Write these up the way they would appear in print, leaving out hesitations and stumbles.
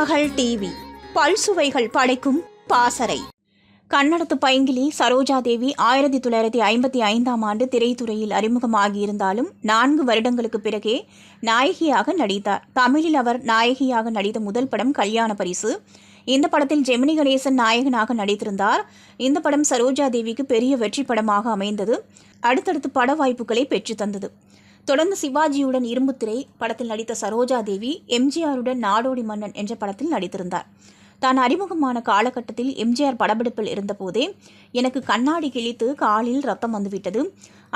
திருமகள் TV பல்சுவைகள் படைக்கும் பாசறை. கன்னடத்து பைங்கிலி சரோஜா தேவி 1955ஆம் ஆண்டு திரைத்துறையில் அறிமுகமாகியிருந்தாலும் 4 வருடங்களுக்கு பிறகே நாயகியாக நடித்தார். தமிழில் அவர் நாயகியாக நடித்த முதல் படம் கல்யாண பரிசு. இந்த படத்தில் ஜெமினி கணேசன் நாயகனாக நடித்திருந்தார். இந்த படம் சரோஜா தேவிக்கு பெரிய வெற்றி படமாக அமைந்தது. அடுத்தடுத்து பட வாய்ப்புகளை பெற்று தந்தது. தொடர்ந்து சிவாஜியுடன் இரும்புத்திரை படத்தில் நடித்த சரோஜா தேவி எம்ஜிஆருடன் நாடோடி மன்னன் என்ற படத்தில் நடித்திருந்தார். தான் அறிமுகமான காலகட்டத்தில் எம்ஜிஆர் படப்பிடிப்பில் இருந்தபோதே எனக்கு கண்ணாடி கிழித்து காலில் ரத்தம் வந்துவிட்டது.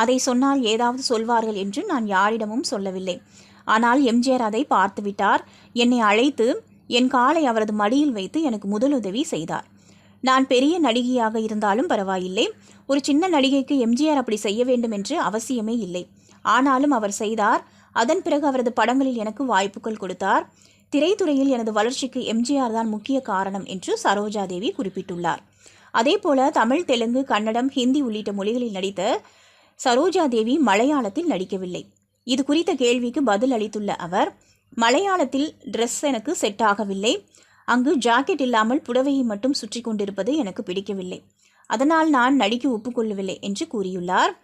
அதை சொன்னால் ஏதாவது சொல்வார்கள் என்று நான் யாரிடமும் சொல்லவில்லை. ஆனால் எம்ஜிஆர் அதை பார்த்துவிட்டார். என்னை அழைத்து என் காலை அவரது மடியில் வைத்து எனக்கு முதலுதவி செய்தார். நான் பெரிய நடிகையாக இருந்தாலும் பரவாயில்லை. ஒரு சின்ன நடிகைக்கு எம்ஜிஆர் அப்படி செய்ய வேண்டும் என்று அவசியமே இல்லை. ஆனாலும் அவர் செய்தார். அதன் பிறகு அவரது படங்களில் எனக்கு வாய்ப்புகள் கொடுத்தார். திரைத்துறையில் எனது வளர்ச்சிக்கு எம்ஜிஆர் தான் முக்கிய காரணம் என்று சரோஜா தேவி குறிப்பிட்டுள்ளார். அதேபோல தமிழ், தெலுங்கு, கன்னடம், ஹிந்தி உள்ளிட்ட மொழிகளில் நடித்த சரோஜா தேவி மலையாளத்தில் நடிக்கவில்லை. இது குறித்த கேள்விக்கு பதில் அளித்துள்ள அவர், மலையாளத்தில் ட்ரெஸ் எனக்கு செட் ஆகவில்லை. அங்கு ஜாக்கெட் இல்லாமல் புடவையை மட்டும் சுற்றி கொண்டிருப்பது எனக்கு பிடிக்கவில்லை. அதனால் நான் நடிக்க ஒப்புக்கொள்ளவில்லை என்று கூறியுள்ளார்.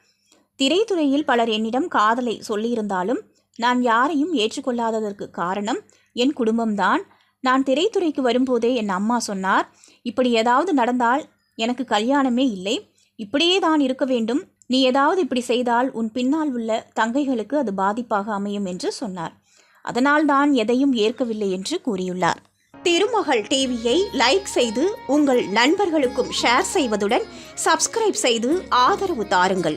திரைத்துறையில் பலர் என்னிடம் காதலை சொல்லியிருந்தாலும் நான் யாரையும் ஏற்றுக்கொள்ளாததற்கு காரணம் என் குடும்பம்தான். நான் திரைத்துறைக்கு வரும்போதே என் அம்மா சொன்னார், இப்படி ஏதாவது நடந்தால் எனக்கு கல்யாணமே இல்லை, இப்படியே தான் இருக்க வேண்டும். நீ ஏதாவது இப்படி செய்தால் உன் பின்னால் உள்ள தங்கைகளுக்கு அது பாதிப்பாக அமையும் என்று சொன்னார். அதனால் தான் எதையும் ஏற்கவில்லை என்று கூறியுள்ளார். திருமகள் டிவியை லைக் செய்து உங்கள் நண்பர்களுக்கும் ஷேர் செய்வதுடன் சப்ஸ்கிரைப் செய்து ஆதரவு தாருங்கள்.